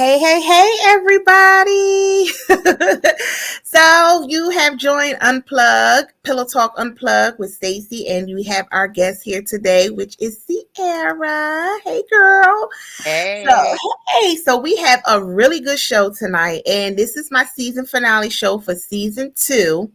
Hey, everybody. So you have joined Unplug, Pillow Talk Unplug with Stacy, and we have our guest here today, which is Sierra. Hey, girl. So, Hey, so we have a really good show tonight, and this is my season finale show for season two.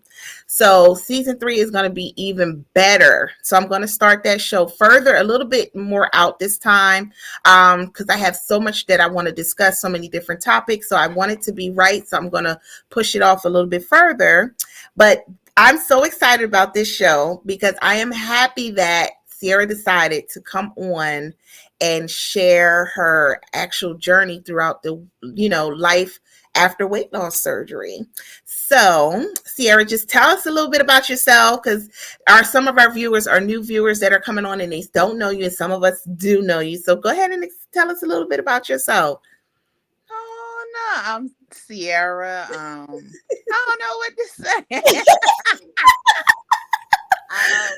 So, season three is going to be even better. So, I'm going to start that show further, a little bit more out this time, because I have so much that I want to discuss, so many different topics. So, I want it to be right. So, I'm going to push it off a little bit further. But I'm so excited about this show because I am happy that Sierra decided to come on and share her actual journey throughout the life after weight loss surgery. So, Sierra, just tell us a little bit about yourself, because some of our viewers are new viewers that are coming on and they don't know you, and some of us do know you. So go ahead and tell us a little bit about yourself. oh no, I'm Sierra. I don't know what to say. um,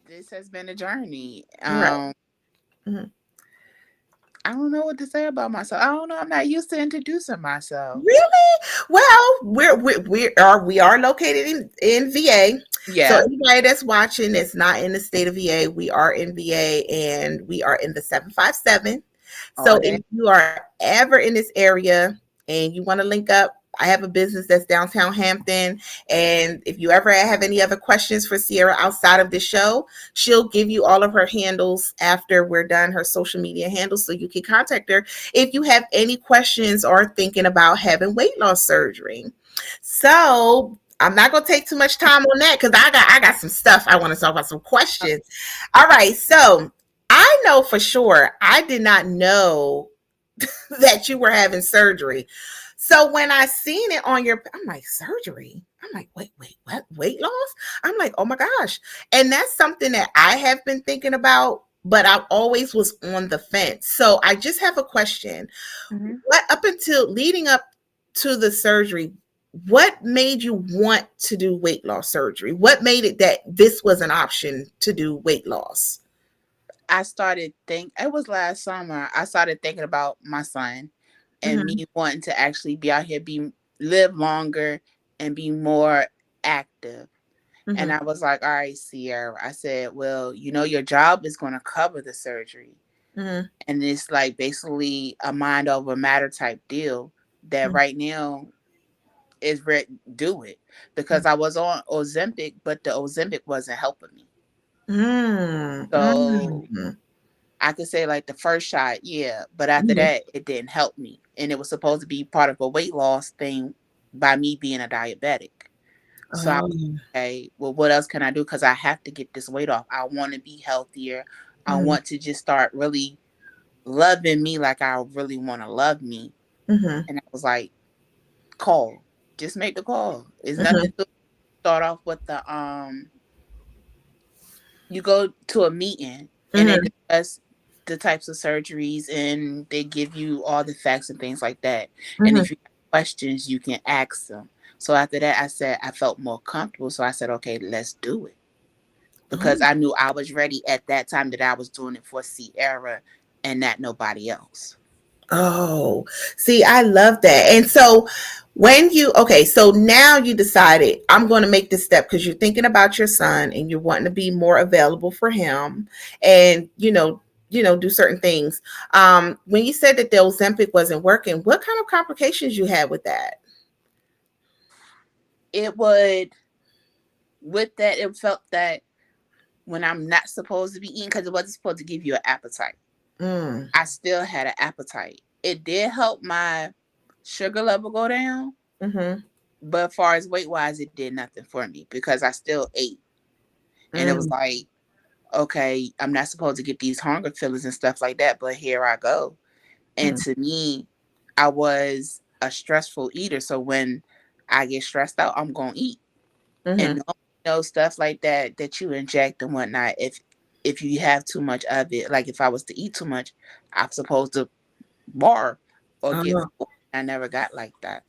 this has been a journey. Right. Mhm. I don't know what to say about myself. I don't know. I'm not used to introducing myself. Really? Well, we are located in VA. So Yeah. anybody that's watching that's not in the state of VA, we are in VA and we are in the 757. So All if that. you are ever in this area and you want to link up, I have a business that's downtown Hampton. And if you ever have any other questions for Sierra outside of the show, she'll give you all of her handles after we're done, her social media handles, so you can contact her if you have any questions or thinking about having weight loss surgery. So I'm not gonna take too much time on that because I got some stuff I want to talk about, some questions. All right, so I know for sure I did not know that you were having surgery. So when I seen it on your, I'm like, surgery. I'm like, wait, what? Weight loss? I'm like, oh my gosh. And that's something that I have been thinking about, but I always was on the fence. So I just have a question. Mhm. What up until leading up to the surgery, what made you want to do weight loss surgery? What made it that this was an option to do weight loss? I started think it was last summer. I started thinking about my son and Mm-hmm. me wanting to actually be out here, be live longer and be more active. And Mm-hmm. I was like, all right, Sierra. I said, well, your job is going to cover the surgery. Mm-hmm. And it's like basically a mind over matter type deal that right now is do it. Because I was on Ozempic, but the Ozempic wasn't helping me. So Mm-hmm. I could say like the first shot, yeah. But after Mm-hmm. that, it didn't help me. And it was supposed to be part of a weight loss thing by me being a diabetic. So I was Oh. okay. Well, what else can I do? Because I have to get this weight off. I want to be healthier. I Mm-hmm. want to just start really loving me like I really want to love me. Mm-hmm. And I was like, call. Just make the call. It's Mm-hmm. nothing to start off with the you go to a meeting and they Mm-hmm. discuss the types of surgeries and they give you all the facts and things like that. And Mm-hmm. if you have questions, you can ask them. So after that, I said I felt more comfortable. So I said, okay, let's do it. Because Oh. I knew I was ready at that time that I was doing it for Sierra and not nobody else. Oh, see, I love that. And so okay, so now you decided I'm going to make this step because you're thinking about your son and you're wanting to be more available for him and, do certain things. When you said that the Ozempic wasn't working, what kind of complications you had with that? It would, with that, it felt that when I'm not supposed to be eating, because it wasn't supposed to give you an appetite, Mm, I still had an appetite. It did help my sugar level go down, mm-hmm, but as far as weight wise, it did nothing for me because I still ate. And it was mm, like, okay, I'm not supposed to get these hunger feelings and stuff like that, but here I go. And mm, to me, I was a stressful eater. So when I get stressed out, I'm gonna eat. And mm-hmm. stuff like that that you inject and whatnot. If you have too much of it, like if I was to eat too much, I'm supposed to bar or get Oh, full. I never got like that.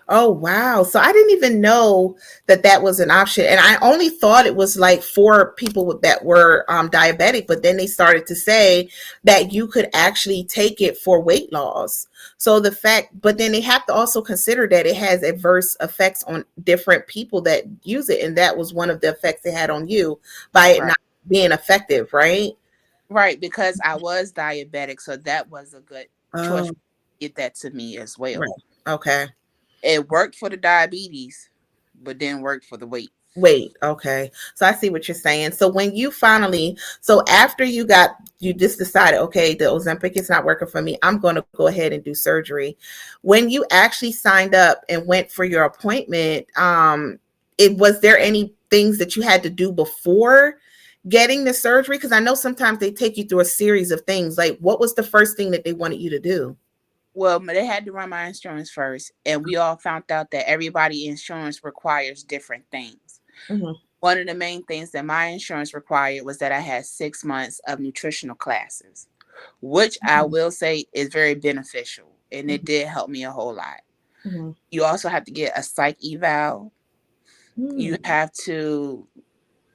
Oh, wow. So I didn't even know that that was an option. And I only thought it was like for people that were diabetic, but then they started to say that you could actually take it for weight loss. So the fact, but then they have to also consider that it has adverse effects on different people that use it. And that was one of the effects it had on you by it Right. not being effective, right? Right, because I was diabetic, so that was a good choice Oh, to get that to me as right. well. Okay. It worked for the diabetes, but didn't work for the weight. Wait, okay. So I see what you're saying. So when you finally, so after you just decided, okay, the Ozempic is not working for me, I'm going to go ahead and do surgery. When you actually signed up and went for your appointment, it was there any things that you had to do before getting the surgery? Because I know sometimes they take you through a series of things. Like, what was the first thing that they wanted you to do? Well, they had to run my insurance first, and we all found out that everybody insurance requires different things. Mm-hmm, One of the main things that my insurance required was that I had 6 months of nutritional classes, which I will say is very beneficial, and it did help me a whole lot. mm-hmm, You also have to get a psych eval. You mm-hmm, have to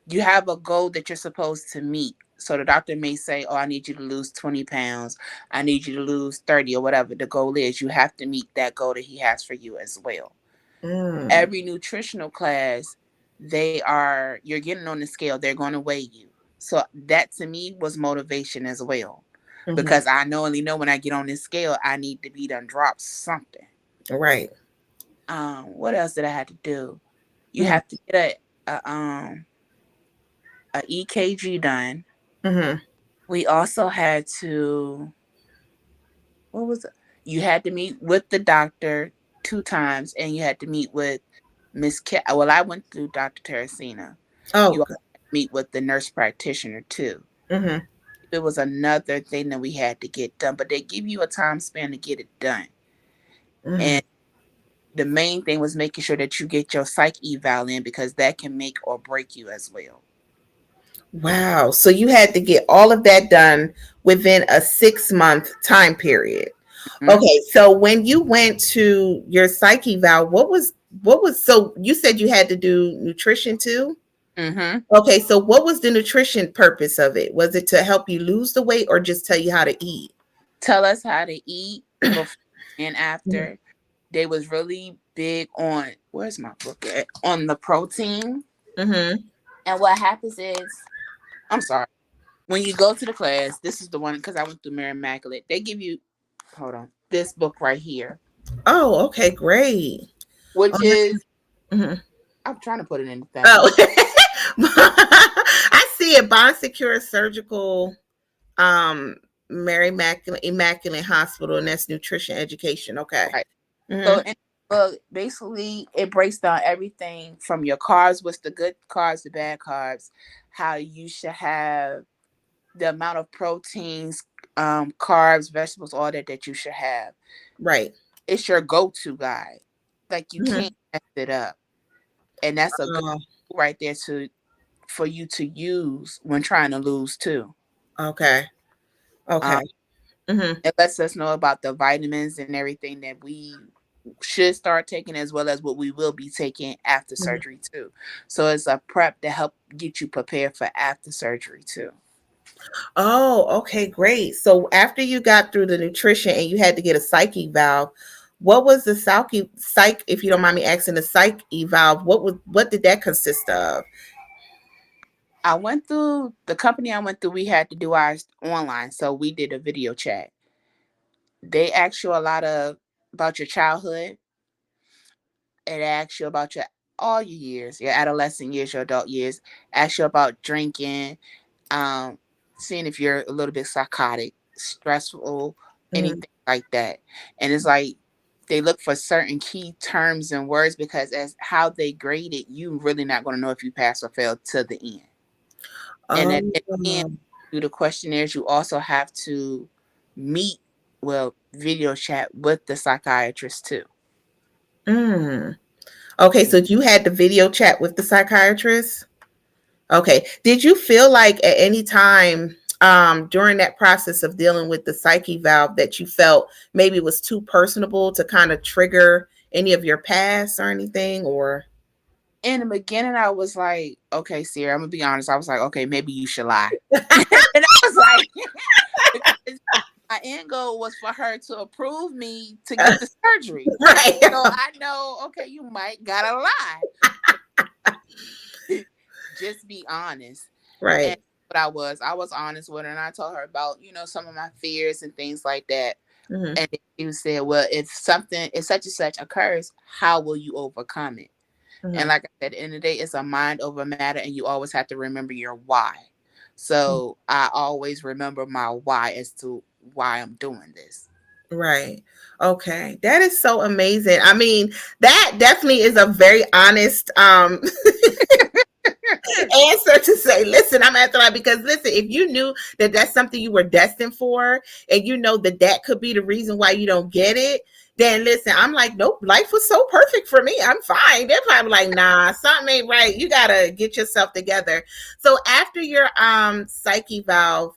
you have a goal that you're supposed to meet. So the doctor may say, "Oh, I need you to lose 20 pounds. I need you to lose 30 or whatever the goal is." You have to meet that goal that he has for you as well. mm-hmm, Every nutritional class, you're getting on the scale. They're going to weigh you. So that to me was motivation as well, mm-hmm. because I only know when I get on this scale, I need to be done drop something. Right. What else did I have to do? You Mm-hmm, have to get a EKG done. mm-hmm. We also had to, what was it? You had to meet with the doctor 2 times, and you had to meet with Well, I went through Dr. Teresina. You Oh, also had to meet with the nurse practitioner too. mm-hmm, It was another thing that we had to get done, but they give you a time span to get it done. mm-hmm. And the main thing was making sure that you get your psych eval in, because that can make or break you as well. Wow. So you had to get all of that done within a 6 month time period. Mm-hmm. Okay. So when you went to your psyche eval, so you said you had to do nutrition too? Mm-hmm. Okay. So what was the nutrition purpose of it? Was it to help you lose the weight or just tell you how to eat? Tell us how to eat before and Mhm. after. They was really big on, where's my book at? On the protein. Mhm. And what happens is, I'm sorry, when you go to the class, this is the one, because I went through Mary Immaculate. They give you, hold on, this book right here, Oh, okay, great. which Oh, is, mhm. I'm trying to put it in the thing. Oh. I see it. Bond Secure Surgical um Mary Immaculate Hospital, and that's nutrition education. Okay. Right. So Mhm. in the book, basically, it breaks down everything from your carbs, what's the good carbs, the bad carbs, how you should have the amount of proteins, carbs, vegetables, all that you should have. Right. It's your go-to guide. Like, you can't Mhm. mess it up, and that's a good Oh, tool right there to for you to use when trying to lose too. okay. Um, Okay. Mhm. it lets us know about the vitamins and everything that we should start taking, as well as what we will be taking after Mhm. surgery too. So it's a prep to help get you prepared for after surgery too. Oh, okay, great. So after you got through the nutrition and you had to get a psyche valve, what was the psych, if you don't mind me asking, the psych eval, what did that consist of? I went through the company I went through, we had to do ours online. So we did a video chat. They ask you a lot of about your childhood. It asks you about your all your years, your adolescent years, your adult years. Ask you about drinking, um, seeing if you're a little bit psychotic, stressful, Mhm. anything like that. And it's like they look for certain key terms and words, because as how they grade it, you really not going to know if you pass or fail to the end. And at the end, Oh. through the questionnaires, you also have to meet, well, video chat with the psychiatrist too. Mm. Okay, so you had the video chat with the psychiatrist? Okay. Did you feel like at any time during that process of dealing with the psyche valve that you felt maybe it was too personable to kind of trigger any of your past or anything, or In the beginning, I was like, okay, Sierra, I'm gonna be honest. I was like, okay, maybe you should lie. And I was like, because my end goal was for her to approve me to get the surgery. right, So I know, okay, you might gotta lie. Just be honest. And right. I was honest with her, and I told her about, some of my fears and things like that. Mm-hmm, And she said, well, if such and such occurs, how will you overcome it? And mm-hmm, like I said, at the end of the day, it's a mind over matter, and you always have to remember your why. So I always remember my why as to why I'm doing this. right. Okay, that is so amazing. I mean, that definitely is a very honest answer to say, listen, I'm after that because listen, if you knew that that's something you were destined for, and you know that that could be the reason why you don't get it, then listen, I'm like, nope, life was so perfect for me. I'm fine. They're probably like, nah, something ain't right. You gotta get yourself together. So after your psyche valve,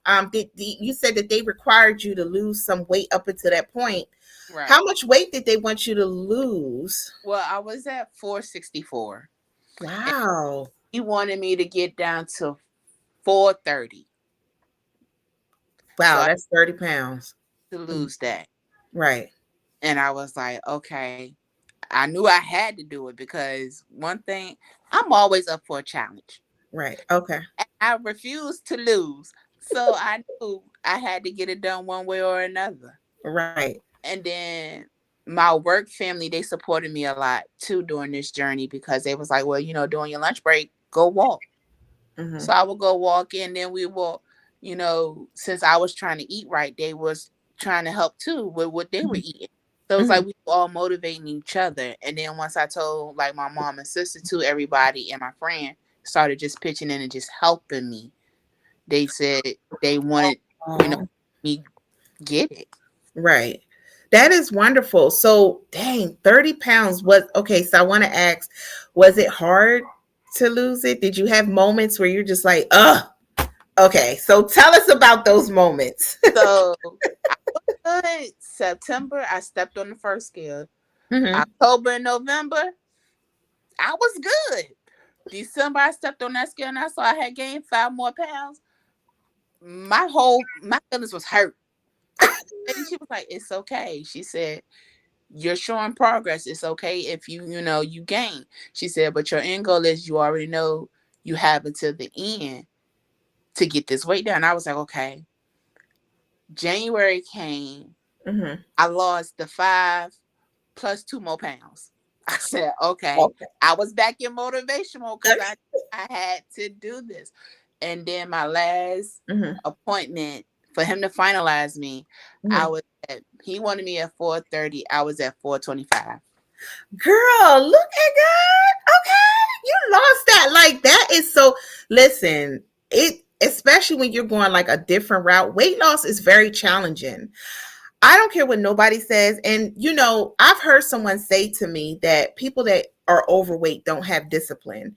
you said that they required you to lose some weight up until that point. How Right. much weight did they want you to lose? Well, I was at 464. And Wow. he wanted me to get down to 430. So Wow, I that's 30 pounds. had to Mm, lose that. right. And I was like, okay. I knew I had to do it because one thing, I'm always up for a challenge. Right. Okay. I refused to lose. So I knew I had to get it done one way or another. Right. And then my work family, they supported me a lot too during this journey because they was like, well, during your lunch break, go walk. Mm-hmm. So I would go walk in, then we will, since I was trying to eat right, they was trying to help too with what they were eating. So it's Mm-hmm. like we were all motivating each other. And then once I told like my mom and sister to everybody and my friend started just pitching in and just helping me. They said they wanted, you know, Oh, me get it. right. That is wonderful. So, dang, 30 pounds was okay. So, I want to ask, was it hard to lose it? Did you have moments where you're just like, ugh, okay. So, tell us about those moments. So I was good. September, I stepped on the first scale. Mm-hmm. October and November, I was good. December, I stepped on that scale and I saw I had gained 5 more pounds. My feelings was hurt. And she was like, "It's okay." She said, "You're showing progress. It's okay if you gain." She said, "But your end goal is you already know you have until the end to get this weight down." I was like, "Okay." January came. Mm-hmm. I lost the 5 plus 2 more pounds. I said, "Okay." Okay. I was back in motivational because I had to do this. And then my last Mm-hmm. appointment for him to finalize me, I Mm-hmm. was he wanted me at 4:30. I was at 4:25. Girl, look at God. Okay. You lost that. Like, that is so. Listen, especially when you're going like a different route, weight loss is very challenging. I don't care what nobody says. And, I've heard someone say to me that people that are overweight don't have discipline.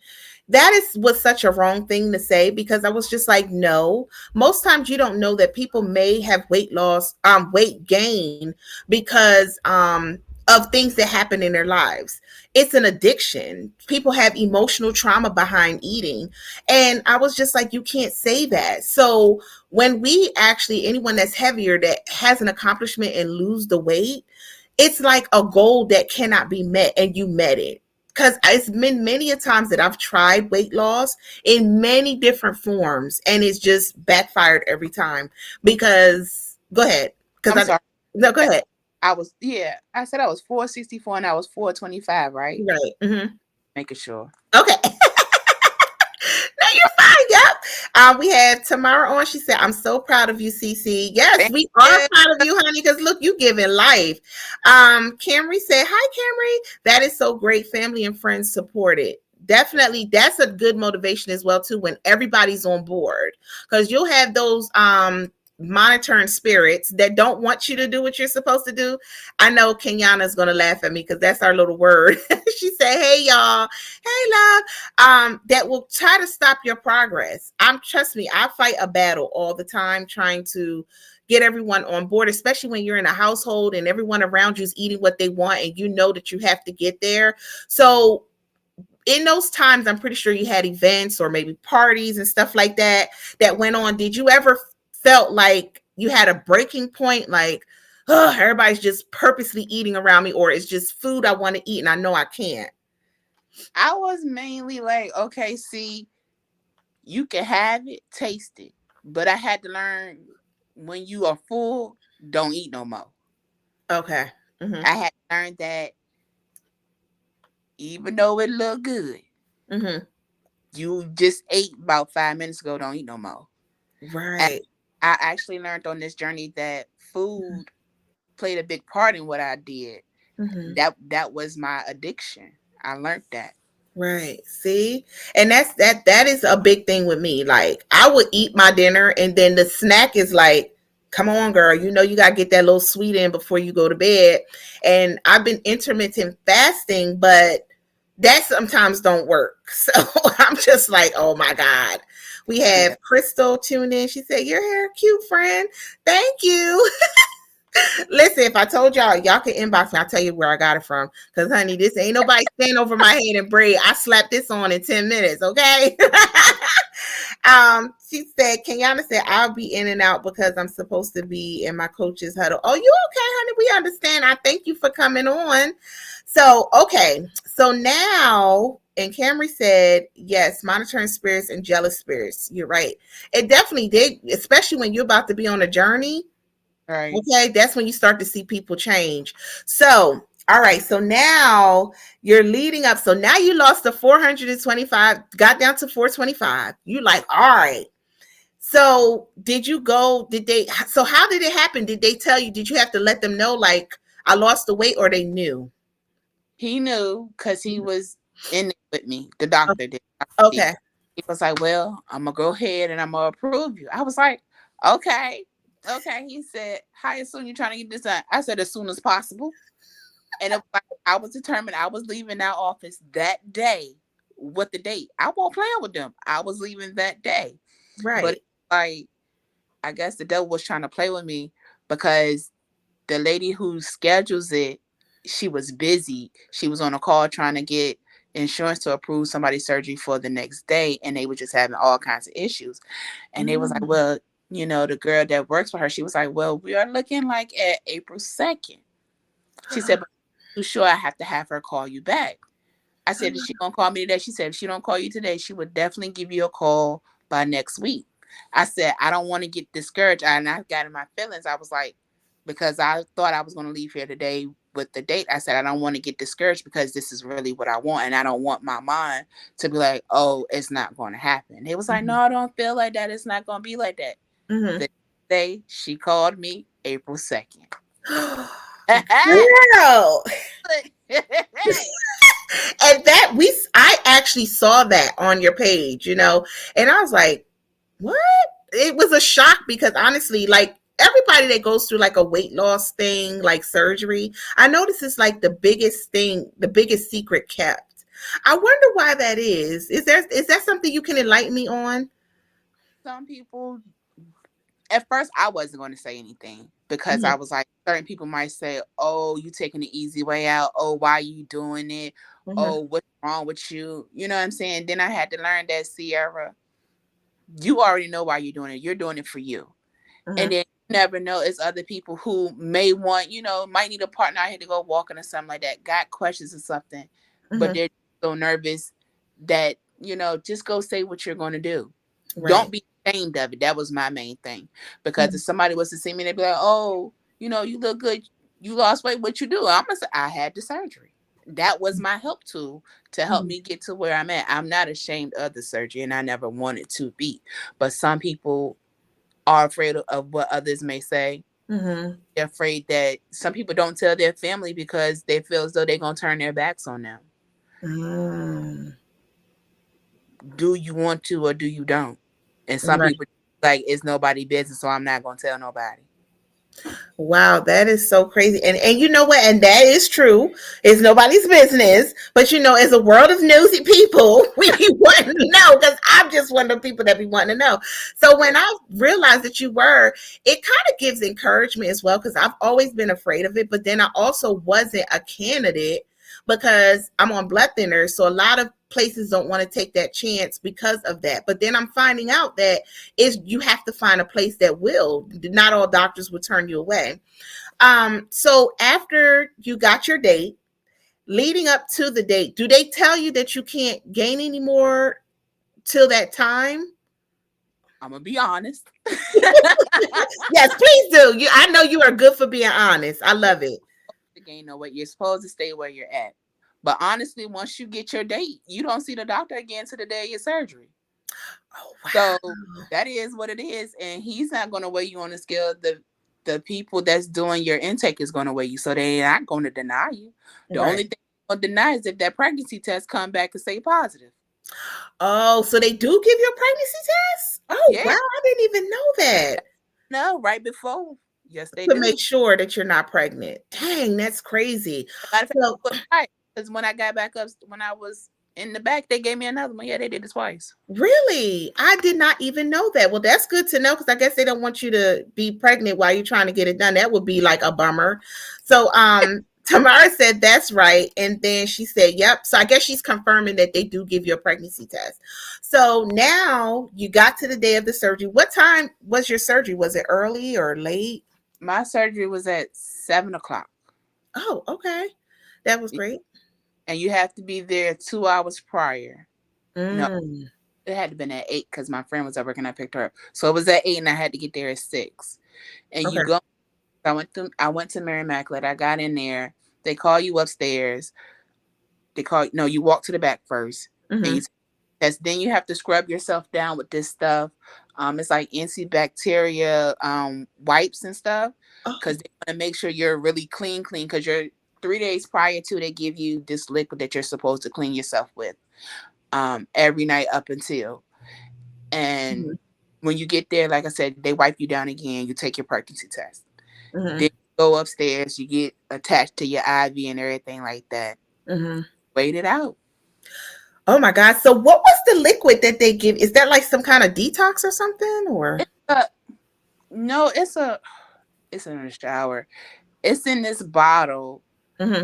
That was such a wrong thing to say because I was just like, no. Most times you don't know that people may have weight loss, weight gain because of things that happen in their lives. It's an addiction. People have emotional trauma behind eating. And I was just like, you can't say that. So when we actually, anyone that's heavier that has an accomplishment and lose the weight, it's like a goal that cannot be met and you met it. Because it's been many a times that I've tried weight loss in many different forms and it's just backfired every time. Because go ahead. Because I'm I sorry. no, go ahead. I said I was 464 and I was 425, right? Right. Mm-hmm. Making sure. Okay. No, you're fine. Yep. We had Tamara on. She said, I'm so proud of you, CC. Yes, Thank we are you. proud of you, honey, because look, you giving life. Camry said, hi, Camry. That is so great. Family and friends support it. Definitely, that's a good motivation as well, too, when everybody's on board. Because you'll have those monitoring spirits that don't want you to do what you're supposed to do. I know Kenyana's gonna laugh at me because that's our little word. She said, "Hey y'all, hey love," that will try to stop your progress. Trust me, I fight a battle all the time trying to get everyone on board, especially when you're in a household and everyone around you is eating what they want and you know that you have to get there. So in those times, I'm pretty sure you had events or maybe parties and stuff like that that went on. Did you ever felt like you had a breaking point, like, oh, everybody's just purposely eating around me, or it's just food I want to eat and I know I can't? I was mainly like, okay, see, you can have it, taste it. But I had to learn when you are full, don't eat no more. Okay. Mm-hmm. I had to learn that even though it looked good, Mm-hmm. you just ate about 5 minutes ago, don't eat no more. And Right. I actually learned on this journey that food played a big part in what I did. Mm-hmm. That was my addiction. I learned that. Right. See? And that is a big thing with me. Like I would eat my dinner and then the snack is like, come on, girl, you know you gotta get that little sweet in before you go to bed. And I've been intermittent fasting, but that sometimes don't work. So I'm just like, oh my God. We Yeah. have Crystal tune in. She said, your hair cute, friend. Thank you. Listen, if I told y'all can inbox me. I'll tell you where I got it from. Because, honey, this ain't nobody stand over my head and braid. I slapped this on in 10 minutes, okay? She said, Kenyana said, I'll be in and out because I'm supposed to be in my coach's huddle. Oh, you okay, honey? We understand. I thank you for coming on. So, okay. So now, and Camry said, yes, monitoring spirits and jealous spirits. You're right. It definitely did, especially when you're about to be on a journey. Right. Okay, that's when you start to see people change. So, all right, so now you're leading up. So now you lost the 425, got down to 425. You like, all right. So did you go? Did they? So how did it happen? Did they tell you? Did you have to let them know, like, I lost the weight, or they knew? He knew because he was in it with me. The doctor did. Okay, He was like, "Well, I'm gonna go ahead and I'm gonna approve you." I was like, "Okay, okay." He said, "How soon you trying to get this done?" I said, "As soon as possible." And it was like, I was determined. I was leaving that office that day with the date. I won't plan with them. I was leaving that day. But right. like, I guess the devil was trying to play with me because the lady who schedules it, she was busy. She was on a call trying to get insurance to approve somebody's surgery for the next day, and they were just having all kinds of issues. And they was like, Mm, well, the girl that works for her, she was like, well, we are looking like at April 2nd. She said, but I'm too sure I have to have her call you back. I said, is she gonna call me today? She said, if she don't call you today, she would definitely give you a call by next week. I said, I don't want to get discouraged. And I got in my feelings. I was like, because I thought I was gonna leave here today with the date. I said, I don't want to get discouraged because this is really what I want. And I don't want my mind to be like, oh, it's not gonna happen. It was like, no, mhm, I don't feel like that. It's not gonna be like that. mhm. The day she called me, April 2nd. Girl, and I actually saw that on your page, and I was like, what? It was a shock because honestly, like everybody that goes through like a weight loss thing, like surgery, I know this is like the biggest thing, the biggest secret kept. I wonder why that is. Is that something you can enlighten me on? Some people, at first I wasn't going to say anything because I Mm-hmm, was like, certain people might say, oh, you taking the easy way out. Oh, why are you doing it? mm-hmm, Oh, what's wrong with you? You know what I'm saying? Then I had to learn that, Sierra, you already know why you're doing it. You're doing it for you. And mm-hmm, then you never know, it's other people who may want, might need a partner out here to go walking or something like that, got questions or something, but mm-hmm. they're so nervous that, just go say what you're going to do. Don't Right. be ashamed of it. That was my main thing. Because if somebody was to see me, they'd be like, oh, you look good. You lost weight. What you do? I'm going to say, I had the surgery. That was my help tool to help Mm-hmm, me get to where I'm at. I'm not ashamed of the surgery and I never wanted to be. But some people are afraid of what others may say. mm-hmm. They're afraid that some people don't tell their family because they feel as though they're going to turn their backs on them. Mm, Do you want to or do you don't? And some right. people like it's nobody business, so I'm not gonna tell nobody. Wow, that is so crazy. And you know what? And that is true. It's nobody's business. But you know, as a world of nosy people, we be wanting to know because I'm just one of the people that be wanting to know. So when I realized that you were, it kind of gives encouragement as well because I've always been afraid of it. But then I also wasn't a candidate because I'm on blood thinners. So a lot of places don't want to take that chance because of that. But then I'm finding out that is you have to find a place that will. Not all doctors will turn you away. So after you got your date, leading up to the date, do they tell you that you can't gain anymore till that time? I'm gonna be honest. Yes, please do. I know you are good for being honest. I You're love it. supposed to gain no weight. You're supposed to stay where you're at. But honestly, once you get your date, you don't see the doctor again to the day of your surgery. Oh So wow. that is what it is, and he's not going to weigh you on the scale. The people that's doing your intake is going to weigh you, so they're not going to deny you. The Right. only thing they're going to deny is if that pregnancy test come back and say positive. Oh, so they do give you a pregnancy test? Oh wow, Yeah, I didn't even know that. no, right before. Yes, they To make do. sure that you're not pregnant. Dang, that's crazy. Matter of fact, So it was right because when I got back up, when I was in the back, they gave me another one. Yeah, they did it twice. really? I did not even know that. Well, that's good to know because I guess they don't want you to be pregnant while you're trying to get it done. That would be like a bummer. So Tamara said that's right. And then she said, yep. So I guess she's confirming that they do give you a pregnancy test. So now you got to the day of the surgery. What time was your surgery? Was it early or late? My surgery was at 7 o'clock. Oh, okay. That was great. And you have to be there 2 hours prior. No, Mm, it had to been at 8 because my friend was at work and I picked her up. So it was at 8 and I had to get there at 6. And you okay. go. I went to Mary Immaculate. I got in there. They call you upstairs. No, you walk to the back first, and you Hmm. test. Then you have to scrub yourself down with this stuff. It's like antibacteria wipes and stuff, Oh, because they want to make sure you're really clean. Because you're 3 days prior to, they give you this liquid that you're supposed to clean yourself with every night up until. And hmm, when you get there, like I said, they wipe you down again. You take your pregnancy test. hmm, Then you go upstairs. You get attached to your IV and everything like that. hmm. Wait it out. Oh my God. So what was the liquid that they give? Is that like some kind of detox or something or? It's no, it's in the shower. It's in this bottle, Hmm.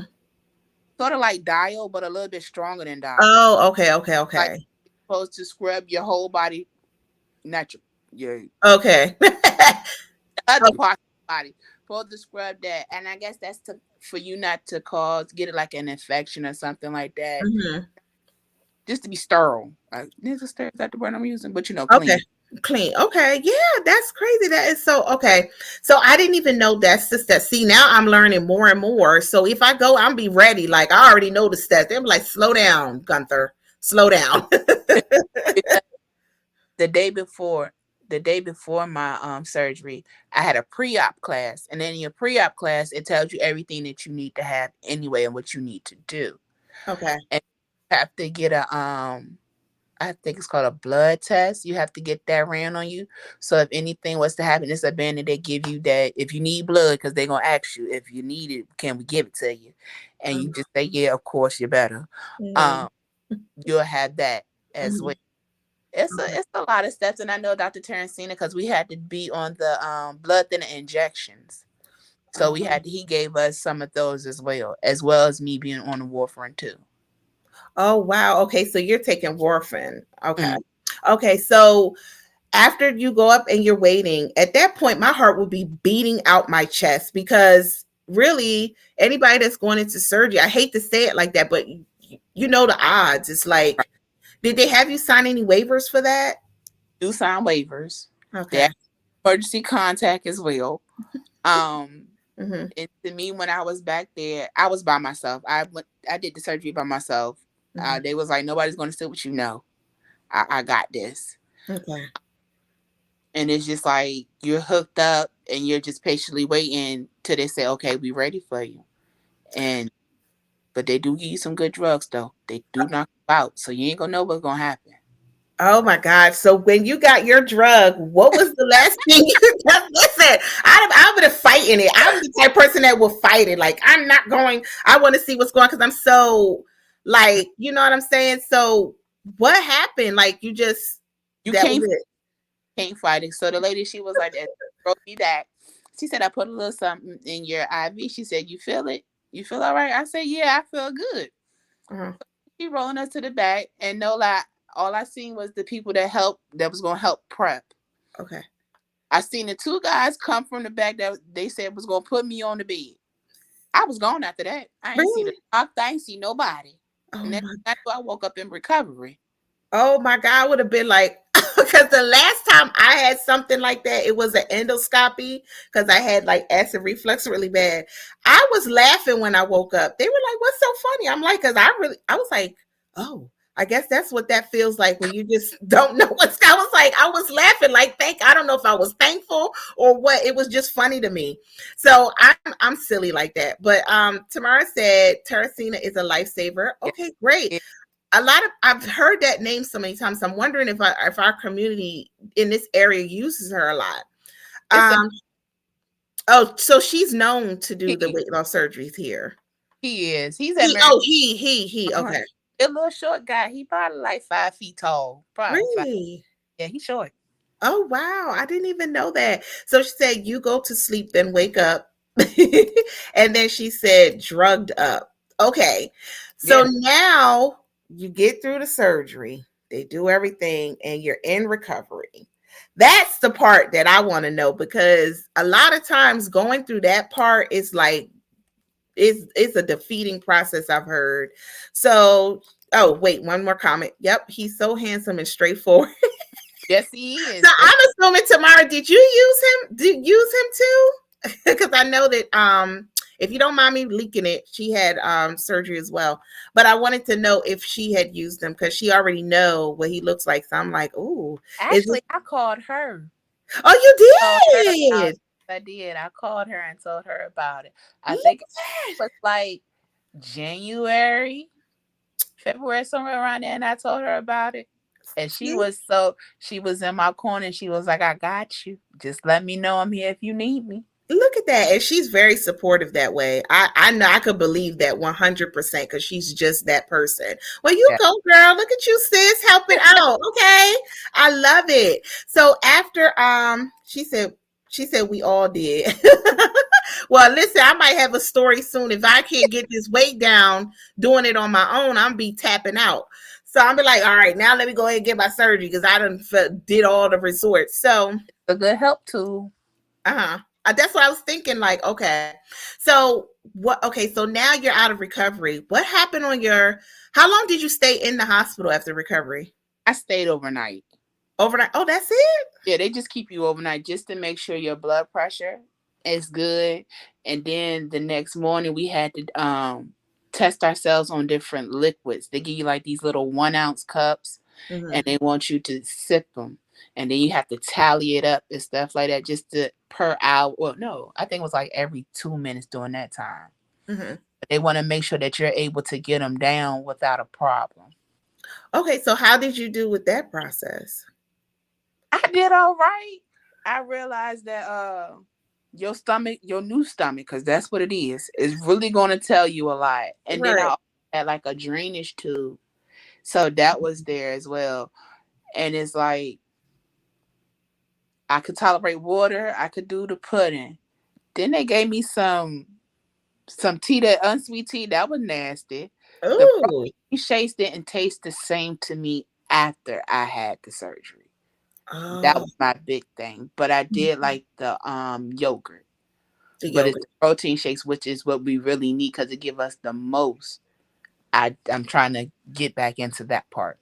sort of like Dio, but a little bit stronger than Dio. Oh, okay, okay, Like okay. supposed to scrub your whole body, not your Okay. other Oh, part of the body. Supposed to scrub that, and I guess that's to for you not to get it like an infection or something like that. mhm. Just to be sterile. Is that the word I'm using? But Okay. clean. Clean. Okay. Yeah, that's crazy. That is so okay. So I didn't even know that's the step. See, now I'm learning more and more. So if I go, I'll be ready. Like I already know the steps. They're like, slow down, Gunther. Slow down. the day before the day before my surgery, I had a pre-op class, and then in your pre-op class it tells you everything that you need to have anyway and what you need to do. Okay. And you have to get a I think it's called a blood test. You have to get that ran on you. So if anything was to happen, it's a band that they give you that if you need blood, because they're gonna ask you if you need it, can we give it to you? And you just say, yeah, of course you better. Mhm. Um, you'll have that as well. Mhm. It's a Okay. it's a lot of steps, and I know Dr. Terencina because we had to be on the blood thinner injections. So he gave us some of those as well as me being on the warfarin too. Oh wow. Okay, so you're taking warfarin. Okay. Mm. Okay, so after you go up and you're waiting, at that point my heart would be beating out my chest because really anybody that's going into surgery, I hate to say it like that, but you know the odds. It's like, did they have you sign any waivers for that? Do sign waivers. They Okay. have emergency contact as well. Um, Mhm. and to me, when I was back there, I was by myself. I did the surgery by myself. Mhm. They was like, nobody's going to sit with you. No, I got this. Okay. And it's just like you're hooked up and you're just patiently waiting till they say, okay, we ready for you. And but they do give you some good drugs though. They do knock you out, so you ain't gonna know what's gonna happen. Oh my God. So when you got your drug, what was the last thing you listen? I would have fighting it. I'm the type of person that will fight it. Like I'm not going, I want to see what's going because I'm so like, you know what I'm saying? So what happened? Like you just You that was it. can't fight it. So the lady, she was like, that wrote me that. She said, I put a little something in your IV. She said, you feel it? You feel all right? I said, yeah, I feel good. Uh-huh. She rolling us to the back, and no lie, all I seen was the people that was gonna help prep. Okay. I seen the two guys come from the back that they said was gonna put me on the bed. I was gone after that. I ain't see the Really? doctor. I ain't see nobody. Oh And then my I woke up in recovery. Oh my God, I would have been like, because the last time I had something like that, it was an endoscopy because I had like acid reflux really bad. I was laughing when I woke up. They were like, "What's so funny?" I'm like, because I was like, "Oh, I guess that's what that feels like when you just don't know what's." I was like, I was laughing, like, I don't know if I was thankful or what. It was just funny to me. So I'm silly like that. But Tamara said Terracina is a lifesaver. Yeah, Okay, great. it, A lot of I've heard that name so many times. I'm wondering if our community in this area uses her a lot. it's a Um. Oh, so she's known to do the he. weight loss surgeries here. He is. He's at He. Mary. Oh, he. Uh-huh. Okay. A little short guy. He probably like 5 feet tall. Probably five. Really? Yeah, he's short. Oh wow, I didn't even know that. So she said you go to sleep, then wake up, and then she said drugged up. Okay, so Yeah. now you get through the surgery, they do everything, and you're in recovery. That's the part that I want to know because a lot of times going through that part is like it's a defeating process. I've heard. So, oh wait, one more comment. Yep, he's so handsome and straightforward. Yes, he So is. I'm assuming Tamara, did you use him? Did you use him too? Because I know that if you don't mind me leaking it, she had surgery as well. But I wanted to know if she had used him because she already know what he looks like. So I'm like, ooh, is Actually, it? I called her. Oh, Told her you about did. it. I did. I called her and told her about it. I Look think it at that. was like January, February, somewhere around there, and I told her about it. And See? she was in my corner and she was like, I got you. Just let me know I'm here if you need me. Look at that. And she's very supportive that way. I know I could believe that 100% because she's just that person. Well, you Yeah. go, girl. Look at you, sis, helping out. Okay. I love it. So after she said we all did. Well, listen, I might have a story soon. If I can't get this weight down doing it on my own, I'm be tapping out. So I'm be like, all right, now let me go ahead and get my surgery because I done did all the resorts. So A good help tool. uh-huh. That's what I was thinking. Like, okay. So what okay, so now you're out of recovery. What happened on your how long did you stay in the hospital after recovery? I stayed overnight. Overnight. Oh, that's it? Yeah, they just keep you overnight just to make sure your blood pressure is good. And then the next morning we had to test ourselves on different liquids. They give you like these little 1 ounce cups Mm-hmm. and they want you to sip them. And then you have to tally it up and stuff like that just to per hour. Well, no, I think it was like every 2 minutes during that time. Mm-hmm. But they want to make sure that you're able to get them down without a problem. Okay, so how did you do with that process? I did all right. I realized that your stomach, your new stomach, because that's what it is really going to tell you a lot. And then I Right. also had like a drainage tube, so that was there as well. And it's like I could tolerate water. I could do the pudding. Then they gave me some tea, that unsweet tea that was nasty. The Ooh. protein shakes didn't taste the same to me after I had the surgery. That Oh, was my big thing. But I did like the yogurt. the But it's yogurt. the protein shakes, which is what we really need because it give us the most. I'm trying to get back into that part.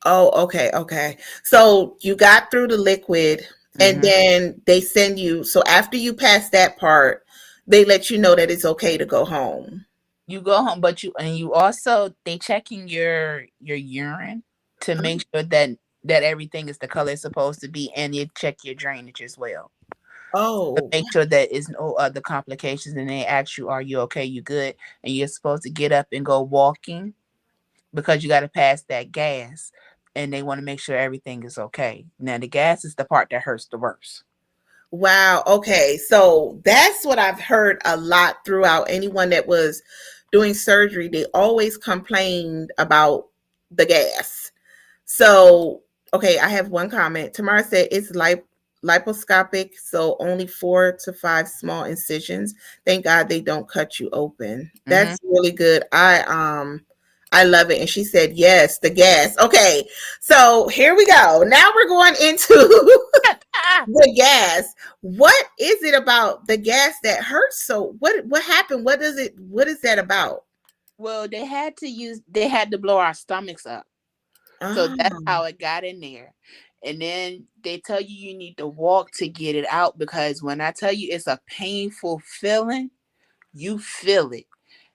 Oh, okay, okay. So you got through the liquid and Hmm. then they send you so after you pass that part, they let you know that it's okay to go home. You go home, but you also they checking your urine to make sure that everything is the color it's supposed to be, and you check your drainage as well to Oh, make sure that is no other complications. And they ask you, "Are you okay? You good?" And you're supposed to get up and go walking because you got to pass that gas. and they want to make sure everything is okay. Now the gas is the part that hurts the worst. Wow. Okay. So that's what I've heard a lot throughout. Anyone that was doing surgery, they always complained about the gas. So, okay, I have one comment. Tamara said it's liposcopic, so only 4 to 5 small incisions. Thank God they don't cut you open. Mm-hmm. That's really good. I love it. And she said, yes, the gas. Okay. So here we go. Now we're going into the gas. What is it about the gas that hurts? So what happened? What is that about? Well, they had to blow our stomachs up. So that's Oh, how it got in there. And then they tell you need to walk to get it out, because when I tell you it's a painful feeling, you feel it.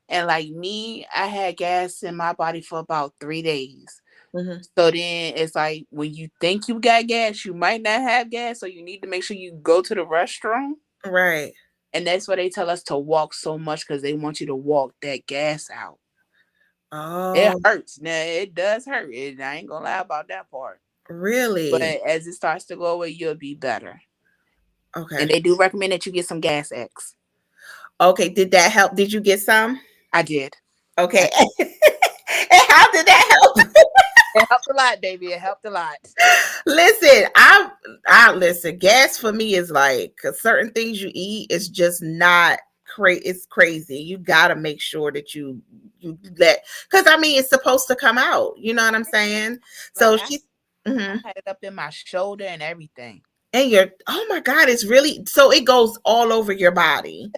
And like me, I had gas in my body for about 3 days. mhm. So then it's like when you think you got gas, you might not have gas. So you need to make sure you go to the restroom. Right. And that's why they tell us to walk so much, because they want you to walk that gas out. It Oh, hurts. Now it does hurt. I ain't gonna lie about that part. But really? as it starts to go away, you'll be better. And Okay. they do recommend that you get some gas X. Okay. Did that help? Did you get some? I did. I, Okay. And how did that help? it helped a lot, baby. It helped a lot. Listen, I listen. Gas for me is like 'cause certain things you eat is just not crazy. It's crazy. You gotta make sure that you let because I mean it's supposed to come out. You know what I'm saying? Like So she. I Mhm. had it up in my shoulder and everything. And you're oh my god, it's really so it goes all over your body.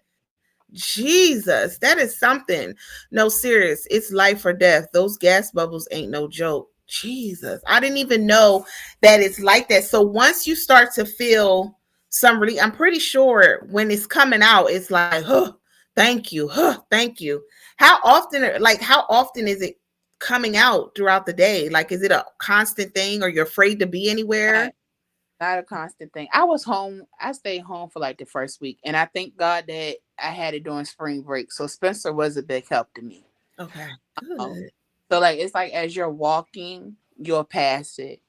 Jesus, that is something. No, serious. It's life or death. Those gas bubbles ain't no joke. Jesus. I didn't even know that it's like that. So once you start to feel some relief, I'm pretty sure when it's coming out, it's like, huh, thank you. Huh, thank you. How often is it coming out throughout the day? Like, is it a constant thing or you're afraid to be anywhere? Not, not a constant thing. I was home. I stayed home for like the first week, and I thank God that I had it during spring break. So Spencer was a big help to me. Okay, Um, good. so like it's like as you're walking, you'll pass it,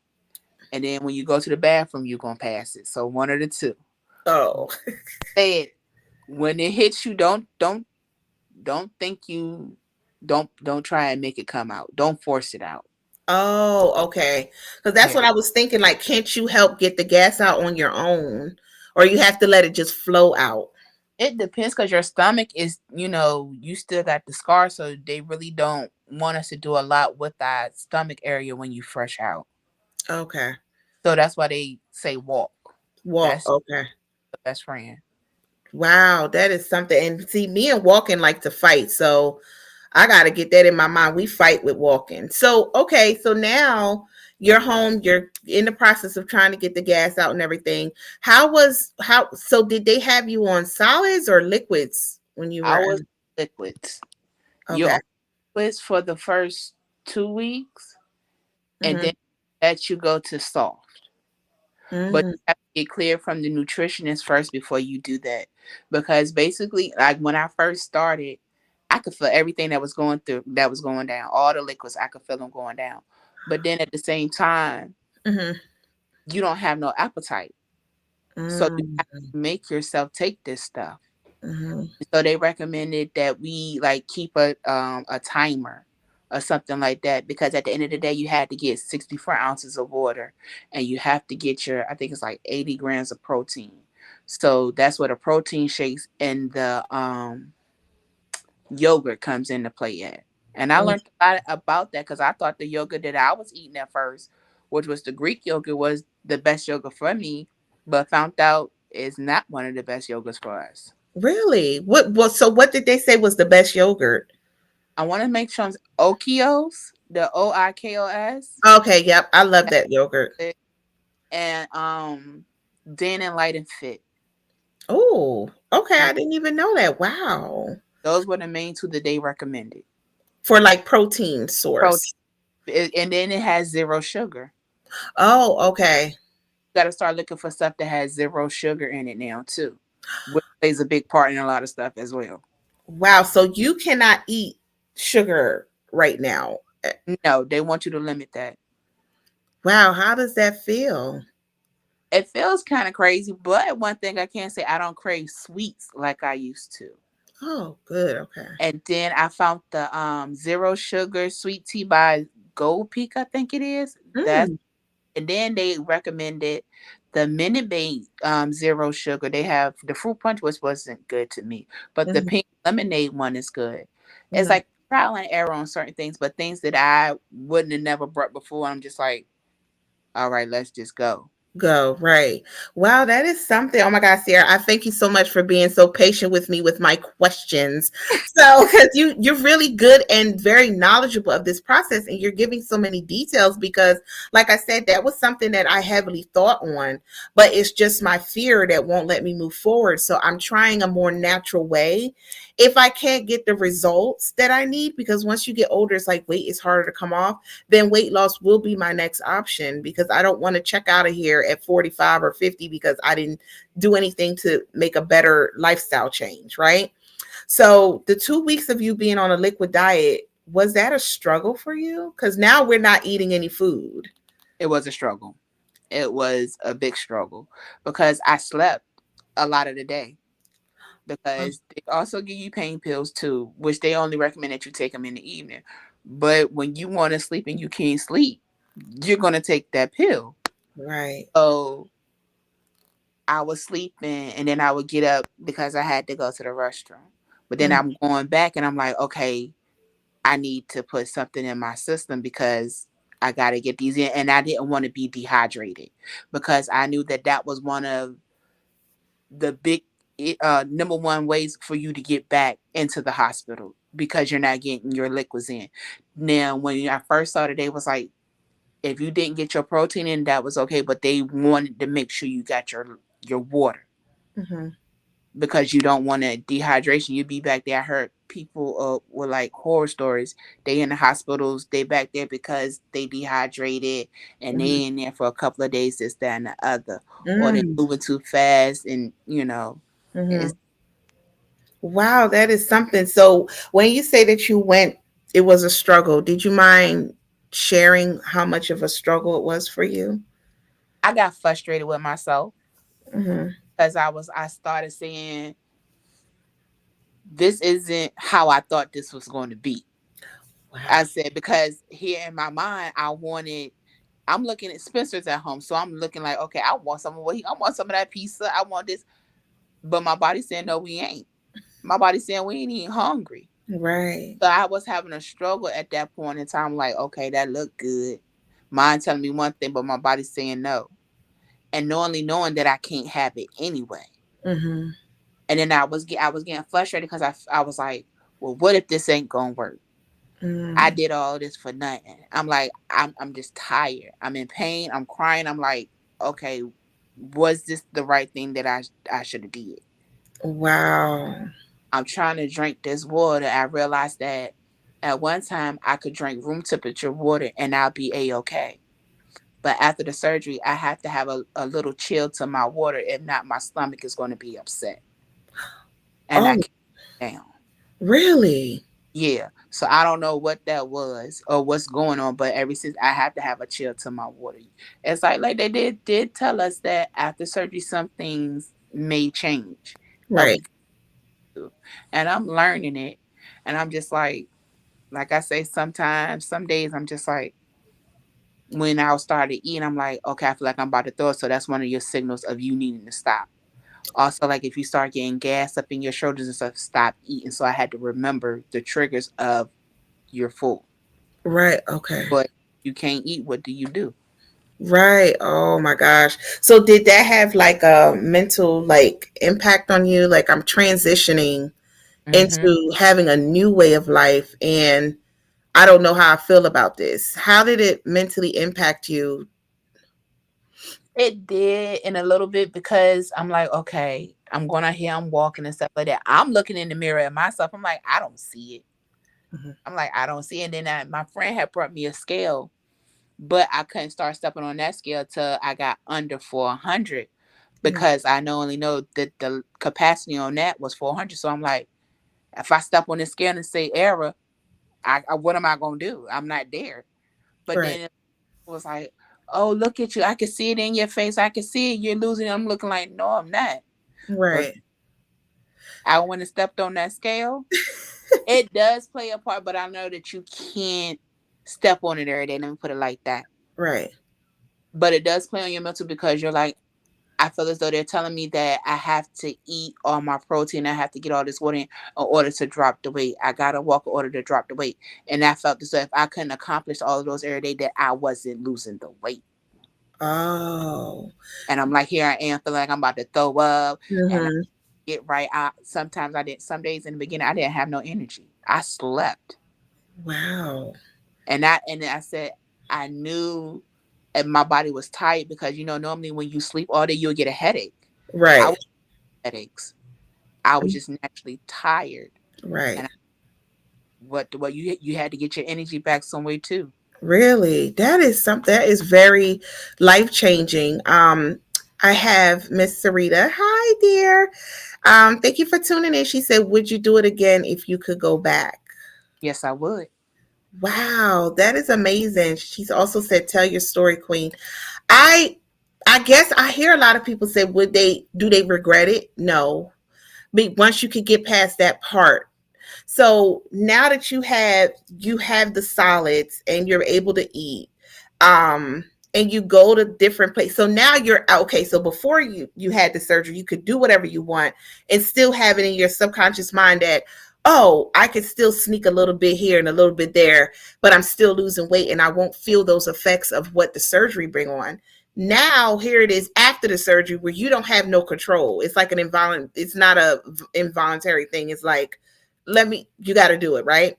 and then when you go to the bathroom, you're gonna pass it. So one of the two. Oh. Say it when it hits you. Don't think you don't try and make it come out. Don't force it out. Oh, okay. Because that's Yeah. what I was thinking. Like, can't you help get the gas out on your own, or you have to let it just flow out? It depends, because your stomach is, you still got the scar, so they really don't want us to do a lot with that stomach area when you fresh out. Okay. So that's why they say walk. Walk. That's Okay. the best friend. Wow, that is something. And see, me and walking like to fight, so I got to get that in my mind. We fight with walking. So okay, so now you're home. You're in the process of trying to get the gas out and everything. How? So did they have you on solids or liquids when you I were was in? liquids. You're Okay. on liquids for the first 2 weeks, and Mm-hmm. then that you go to soft. But Mm-hmm. you have to get clear from the nutritionist first before you do that. Because basically, like when I first started, I could feel everything that was going down. All the liquids, I could feel them going down. But then at the same time, Mm-hmm. you don't have no appetite. So you have Mm-hmm. to make yourself take this stuff. Mm-hmm. So they recommended that we like keep a timer or something like that, because at the end of the day you had to get 64 ounces of water, and you have to get your, I think it's like 80 grams of protein. So that's where the protein shakes and the yogurt comes into play at. And I learned a lot about that, because I thought the yogurt that I was eating at first, which was the Greek yogurt, was the best yogurt for me, but found out it's not one of the best yogurts for us. Really? So what did they say was the best yogurt? I want to make sure it's Oikos, the Oikos, Okay, yep. I love that yogurt. and Dan and Light and Fit. Oh, okay. Mm, I didn't even know that. Wow. Those were the main two that they recommended. For like protein Protein, source. and then it has zero sugar. Oh, okay. You got to start looking for stuff that has zero sugar in it now too, which plays a big part in a lot of stuff as well. Wow. So you cannot eat sugar right now. No, they want you to limit that. Wow, how does that feel? It feels kind of crazy, but one thing I can say, I don't crave sweets like I used to. Oh, good. Okay. And then I found the zero sugar sweet tea by Gold Peak, I think it is. That's Mm, and then they recommended the Minute Maid zero sugar. They have the fruit punch, which wasn't good to me, but the mhm, pink lemonade one is good. It's mhm. like trial and error on certain things, but things that I wouldn't have never brought before, I'm just like, all right, let's just go. Go, right. Wow, that is something. Oh my God, Sarah, I thank you so much for being so patient with me with my questions. So, because you're really good and very knowledgeable of this process, and you're giving so many details because, like I said, that was something that I heavily thought on, but it's just my fear that won't let me move forward. So I'm trying a more natural way. If I can't get the results that I need, because once you get older, it's like weight is harder to come off, then weight loss will be my next option because I don't want to check out of here at 45 or 50 because I didn't do anything to make a better lifestyle change, right? So, the 2 weeks of you being on a liquid diet, was that a struggle for you? Because now we're not eating any food. It was a struggle. It was a big struggle because I slept a lot of the day. Oh, Because they also give you pain pills too, which they only recommend that you take them in the evening. But when you want to sleep and you can't sleep, you're gonna take that pill. right. So I was sleeping and then I would get up because I had to go to the restroom. But then Mm, I'm going back and I'm like, okay, I need to put something in my system because I got to get these in. And I didn't want to be dehydrated because I knew that that was one of the big number one ways for you to get back into the hospital because you're not getting your liquids in. Now, when I first started, they was like, if you didn't get your protein in, that was okay, but they wanted to make sure you got your water mm-hmm, because you don't want to dehydration. You be back there. I heard people were like horror stories. They in the hospitals. They back there because they dehydrated and mm-hmm, they in there for a couple of days. This, that, and the other, or they mm, moving too fast, and mm-hmm. it's Wow, that is something. So, when you say that you went, it was a struggle. Did you mind sharing how much of a struggle it was for you? I got frustrated with myself Mm-hmm. because I started saying this isn't how I thought this was going to be. Wow. I said because here in my mind I'm looking at Spencer's at home, so I'm looking like, okay, I want some of I want some of that pizza, I want this, but my body's saying no, we ain't. My body's saying we ain't even hungry. Right. So I was having a struggle at that point in time, like, okay, that looked good. Mind telling me one thing, but my body's saying no, and knowing that I can't have it anyway. Mm-hmm. And then I was getting frustrated because I was like, well, what if this ain't gonna work? I Mm. did all this for nothing. I'm like, I'm just tired. I'm in pain. I'm crying. I'm like, okay, was this the right thing that I should have did? Wow. I'm trying to drink this water. I realized that at one time I could drink room temperature water and I'll be a-okay. But after the surgery, I have to have a little chill to my water. If not, my stomach is going to be upset and I Oh, can't down. really? Yeah. So I don't know what that was or what's going on, but ever since I have to have a chill to my water. It's like they did tell us that after surgery some things may change. Or we Right. could do. And I'm learning it. And I'm just like I say, sometimes, some days I'm just like when I started eating, I'm like, okay, I feel like I'm about to throw it. So that's one of your signals of you needing to stop. Also, like if you start getting gas up in your shoulders and stuff, stop eating. So I had to remember the triggers of you're full. Right. Okay. But you can't eat, what do you do? Right. Oh my gosh. So did that have like a mental like impact on you? Like I'm transitioning Hmm. into having a new way of life and I don't know how I feel about this. How did it mentally impact you? It did in a little bit because I'm like, okay, I'm going out here, I'm walking and stuff like that. I'm looking in the mirror at myself. I'm like, I don't see it. Mhm, I'm like, I don't see it. And then my friend had brought me a scale, but I couldn't start stepping on that scale till I got under 400 mhm. because I know only know that the capacity on that was 400. So I'm like, if I step on this scale and say error, what am I going to do? I'm not there. But Right. then was like, Oh, look at you. I can see it in your face. I can see it. You're losing. I'm looking like, no, I'm not. But Right. I went and stepped on that scale. It does play a part, but I know that you can't step on it every day. Let me put it like that. Right. But it does play on your mental because you're like, I feel as though they're telling me that I have to eat all my protein. I have to get all this water in order to drop the weight. I gotta walk in order to drop the weight. And I felt as though if I couldn't accomplish all of those every day, that I wasn't losing the weight. Oh. And I'm like, here I am feeling like I'm about to throw up and I Mm-hmm. get right. Sometimes I did. Some days in the beginning, I didn't have no energy. I slept, Wow. and I said I knew, and my body was tired because normally when you sleep all day, you'll get a headache. I Right. was headaches. I was just naturally tired, Right. and what you had to get your energy back some way too. Really? That is something that is very life changing. I have Miss Sarita. Hi, dear. Thank you for tuning in. She said, would you do it again if you could go back? Yes, I would. Wow, that is amazing. She's also said, tell your story, Queen. I I guess I hear a lot of people say, would they do they regret it? No. But once you could get past that part. So now that you have the solids and you're able to eat, um, and you go to different places. So now you're okay. So before you had the surgery, you could do whatever you want and still have it in your subconscious mind that, oh, I could still sneak a little bit here and a little bit there, but I'm still losing weight and I won't feel those effects of what the surgery bring on. Now here it is after the surgery where you don't have no control. It's like it's not a involuntary thing. It's like, you got to do it, right?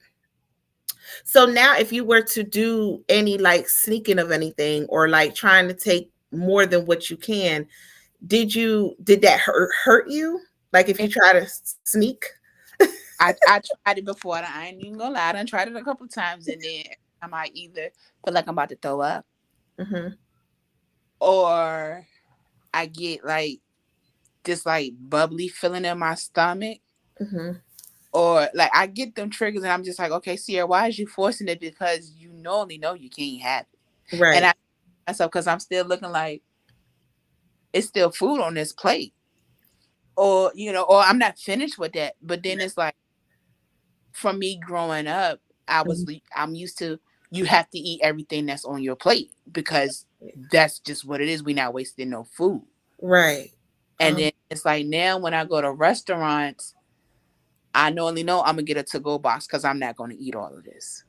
So now if you were to do any like sneaking of anything or like trying to take more than what you can, did that hurt you? Like if you And try to sneak? I tried it before. I ain't even gonna lie. I done tried it a couple of times, and then I might either feel like I'm about to throw up, Mhm. or I get like this like bubbly feeling in my stomach, Mhm. or like I get them triggers, and I'm just like, okay, Sierra, why is you forcing it? Because you only know you can't have it, and Right. I myself because I'm still looking like it's still food on this plate, or or I'm not finished with that. But then it's like from me growing up, Mhm. I'm used to you have to eat everything that's on your plate because that's just what it is. We not wasting no food. Right. And then it's like now when I go to restaurants, I normally know I'm gonna get a to-go box because I'm not gonna eat all of this.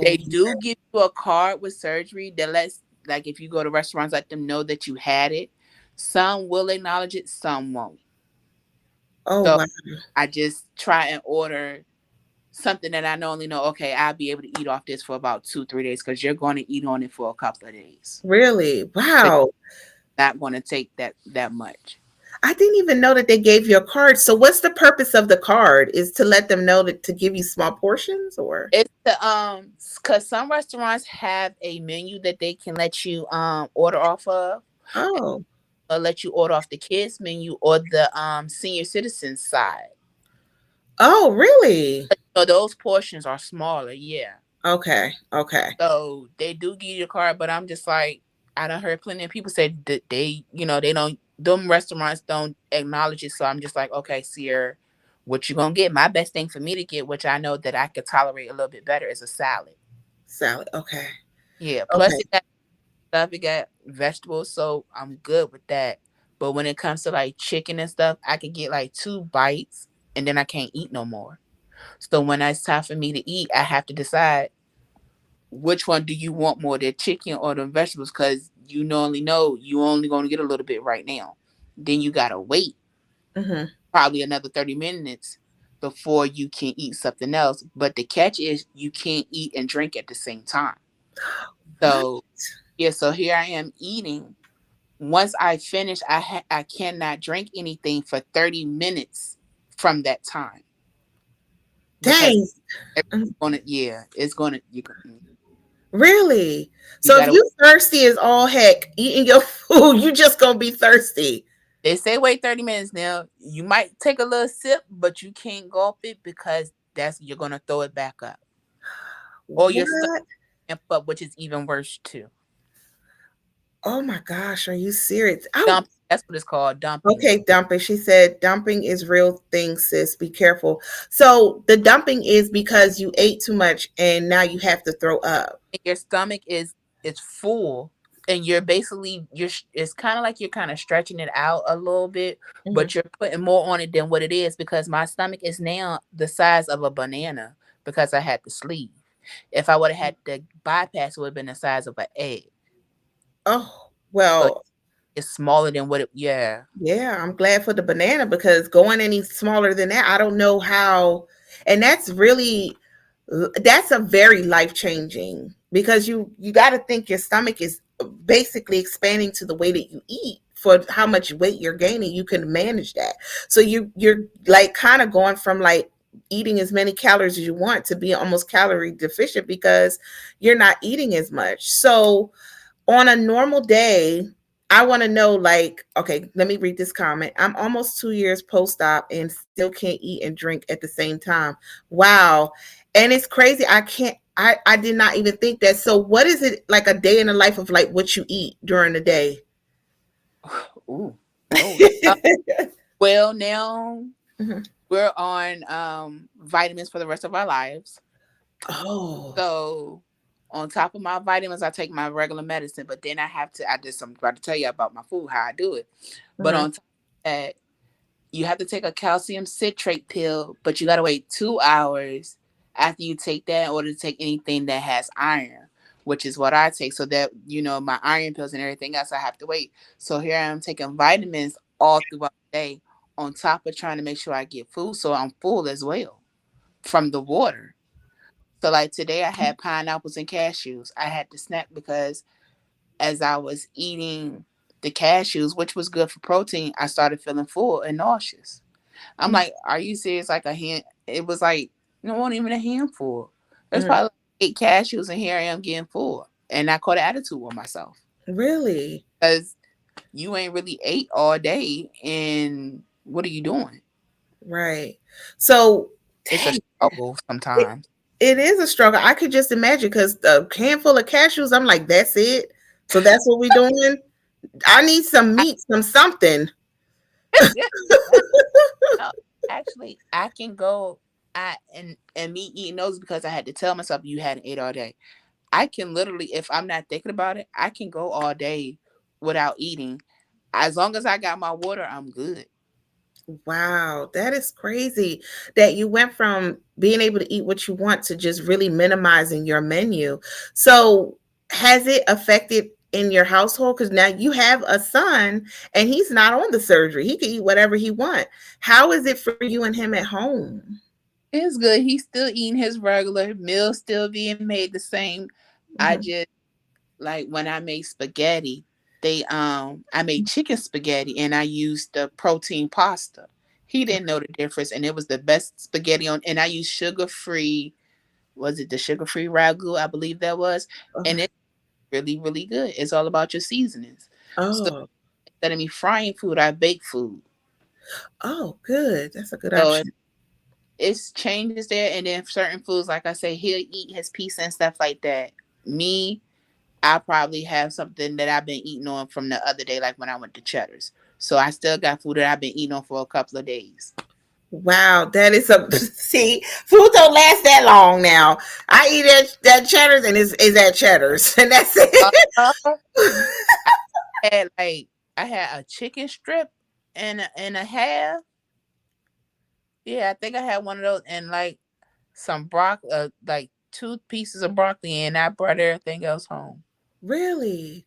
They Oh, do give you a card with surgery that lets, like, if you go to restaurants, let them know that you had it. Some will acknowledge it, some won't. oh So wow. I just try and order something that I normally know, okay, I'll be able to eat off this for about 2, 3 days because you're going to eat on it for a couple of days. Really? So Wow. you're not going to take that much. I didn't even know that they gave you a card. So what's the purpose of the card? Is to let them know that to give you small portions or? It's the because some restaurants have a menu that they can let you order off of, Oh. or let you order off the kids menu or the senior citizen side. Oh, really? So those portions are smaller, yeah. Okay. Okay. So they do give you a card, but I'm just like, I done heard plenty of people say that they don't, them restaurants don't acknowledge it. So I'm just like, okay, Sierra, what you gonna get? My best thing for me to get, which I know that I could tolerate a little bit better, is a salad. Salad. Okay. Yeah. Plus Okay. it got stuff, it got vegetables, so I'm good with that. But when it comes to like chicken and stuff, I could get like 2 bites and then I can't eat no more. So when it's time for me to eat, I have to decide which one do you want more, the chicken or the vegetables? Because you normally know you only going to get a little bit right now. Then you gotta wait Mm-hmm. probably another 30 minutes before you can eat something else. But the catch is you can't eat and drink at the same time. What? So yeah, so here I am eating. Once I finish, I cannot drink anything for 30 minutes from that time because Dang. it's Mm, gonna, yeah, it's gonna, really? you So if gotta. you thirsty as all heck, eating your food, you just gonna be thirsty. They say wait 30 minutes now. You might take a little sip, but you can't gulp it because that's you're gonna throw it back up. Or your stomach What? amp up, which is even worse too. Oh my gosh, are you serious? Oh, Dumping. That's what it's called, dumping. okay, dumping. She said dumping is real thing, sis. Be careful. So the dumping is because you ate too much and now you have to throw up. And your stomach is full, and you're basically it's kind of like you're kind of stretching it out a little bit, Mhm. but you're putting more on it than what it is, because my stomach is now the size of a banana because I had to sleep. If I would have had the bypass, it would have been the size of an egg. Oh, So well, it's smaller than what it. Yeah. yeah, I'm glad for the banana because going any smaller than that, I don't know how. And that's really, that's a very life changing because you got to think your stomach is basically expanding to the way that you eat for how much weight you're gaining. You can manage that. So you're like kind of going from like eating as many calories as you want to be almost calorie deficient because you're not eating as much. So on a normal day, I want to know, like, okay, let me read this comment. I'm almost 2 years post op and still can't eat and drink at the same time. Wow. And it's crazy. I did not even think that. So, what is it like a day in the life of like what you eat during the day? Ooh. Oh. Well, now Mhm. we're on vitamins for the rest of our lives. Oh. So on top of my vitamins, I take my regular medicine, but then I just I'm about to tell you about my food, how I do it. But Mhm. on top of that, you have to take a calcium citrate pill, but you gotta wait 2 hours after you take that in order to take anything that has iron, which is what I take. So that my iron pills and everything else I have to wait. So here I am taking vitamins all throughout the day on top of trying to make sure I get food so I'm full as well from the water. So like today I had pineapples and cashews. I had to snack because as I was eating the cashews, which was good for protein, I started feeling full and nauseous. I'm Mhm. like, are you serious? Like a hand? It was like, no, wasn't even a handful. There's Mhm. probably like 8 cashews, and here I am getting full. And I caught an attitude with myself Really? because you ain't really ate all day, and what are you doing? Right. So, It's a dang, struggle it, sometimes. it is a struggle. I could just imagine because the handful of cashews, I'm like, that's it. So that's what we're doing. I need some I, meat, some something. no, actually, I can go. And me eating those because I had to tell myself you hadn't ate all day. I can literally, if I'm not thinking about it, I can go all day without eating. As long as I got my water, I'm good. Wow, that is crazy that you went from being able to eat what you want to just really minimizing your menu. So, has it affected in your household? Because now you have a son and he's not on the surgery. He can eat whatever he wants. How is it for you and him at home? It's good. He's still eating his regular meals, still being made the same. I Mhm. just like when I made spaghetti, I made chicken spaghetti and I used the protein pasta. He didn't know the difference, and it was the best spaghetti on. And I used sugar free. Was it the sugar free ragu? I believe that was, and Okay. it's really really good. It's all about your seasonings. So Oh, instead of me frying food, I bake food. oh, good. That's a good So option. it's changes there, and then certain foods, like I say, he'll eat his pizza and stuff like that. Me, I probably have something that I've been eating on from the other day, like when I went to Cheddar's. So I still got food that I've been eating on for a couple of days. Wow, that is a see. Food don't last that long now. I eat at Cheddar's and is at Cheddar's, and that's it. Uh, I had like I had a chicken strip and a half. Yeah, I think I had one of those, and like some broccoli, like 2 pieces of broccoli, and I brought everything else home. Really?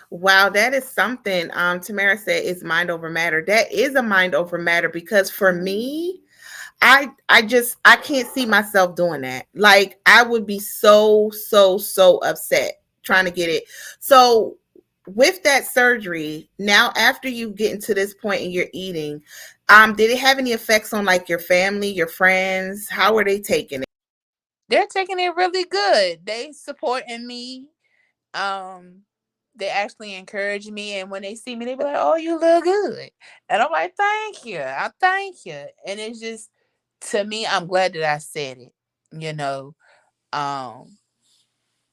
Wow, that is something. Tamara said it's mind over matter. That is a mind over matter because for me, I can't see myself doing that. Like I would be so upset trying to get it. So with that surgery, now after you get into this point and you're eating, did it have any effects on like your family, your friends? How are they taking it? They're taking it really good. They supporting me. Um, they actually encourage me, and when they see me, they be like, "Oh, you look good," and I'm like, "Thank you, I thank you." And it's just to me, I'm glad that I said it. You know, um,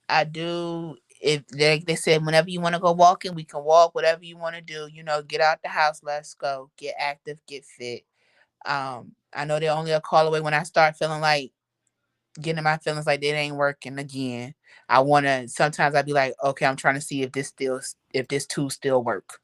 I do. if they said whenever you want to go walking, we can walk. Whatever you want to do, get out the house. Let's go. Get active. Get fit. I know they're only a call away when I start feeling like getting my feelings like it ain't working again. I wanna sometimes I'd be like, okay, I'm trying to see if this tool still work.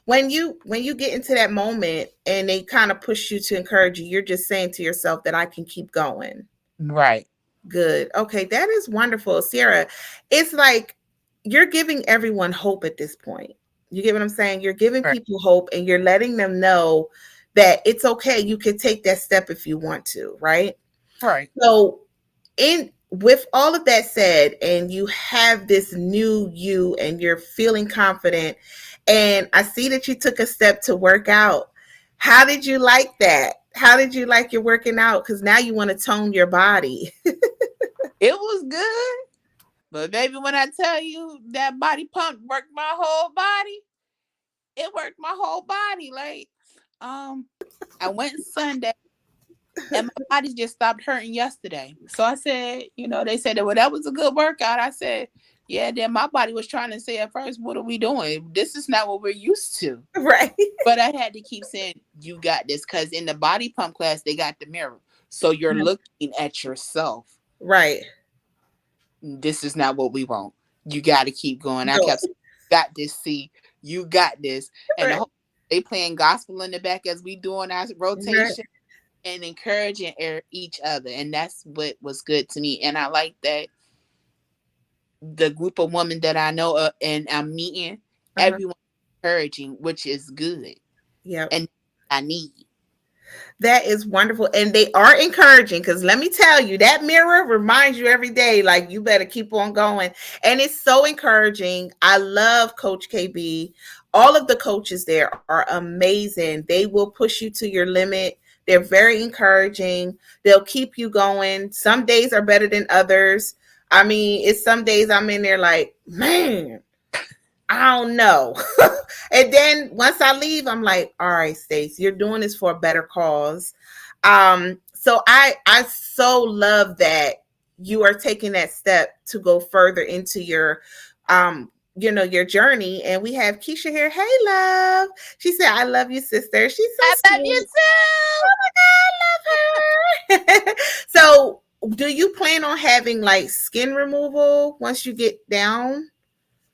When you get into that moment and they kind of push you to encourage you, you're just saying to yourself that I can keep going. Right. Good. Okay, that is wonderful, Sierra. It's like you're giving everyone hope at this point. You get what I'm saying? You're giving Right. people hope and you're letting them know that it's okay. You can take that step if you want to, right? Right. So, in with all of that said, and you have this new you and you're feeling confident, and I see that you took a step to work out. How did you like that? How did you like your working out? Because now you want to tone your body. It was good, but baby, when I tell you that body pump worked my whole body, it worked my whole body. Like, um, I went Sunday and my body just stopped hurting yesterday. So I said, they said that well, that was a good workout. I said, yeah. Then my body was trying to say at first, what are we doing? This is not what we're used to. Right. But I had to keep saying, you got this, because in the body pump class, they got the mirror. So you're looking at yourself. Right. This is not what we want. You got to keep going. I Go. kept saying, got this, see, you got this. And the Right. whole they playing gospel in the back as we doing our Right. rotation and encouraging each other. And that's what was good to me. And I like that the group of women that I know and I'm meeting, Uh-huh. everyone encouraging, which is good. Yep. And I need. That is wonderful. And they are encouraging because let me tell you, that mirror reminds you every day, like, you better keep on going. And it's so encouraging. I love Coach KB. All of the coaches there are amazing. They will push you to your limit. They're very encouraging. They'll keep you going. Some days are better than others. I mean, it's some days I'm in there like, man, I don't know. And then once I leave, I'm like, all right, Stace, you're doing this for a better cause. So I so love that you are taking that step to go further into your your journey. And we have Keisha here. Hey, love. She said, I love you, sister. She's I so love you sweet. too. Oh my God, I love her. So do you plan on having like skin removal once you get down?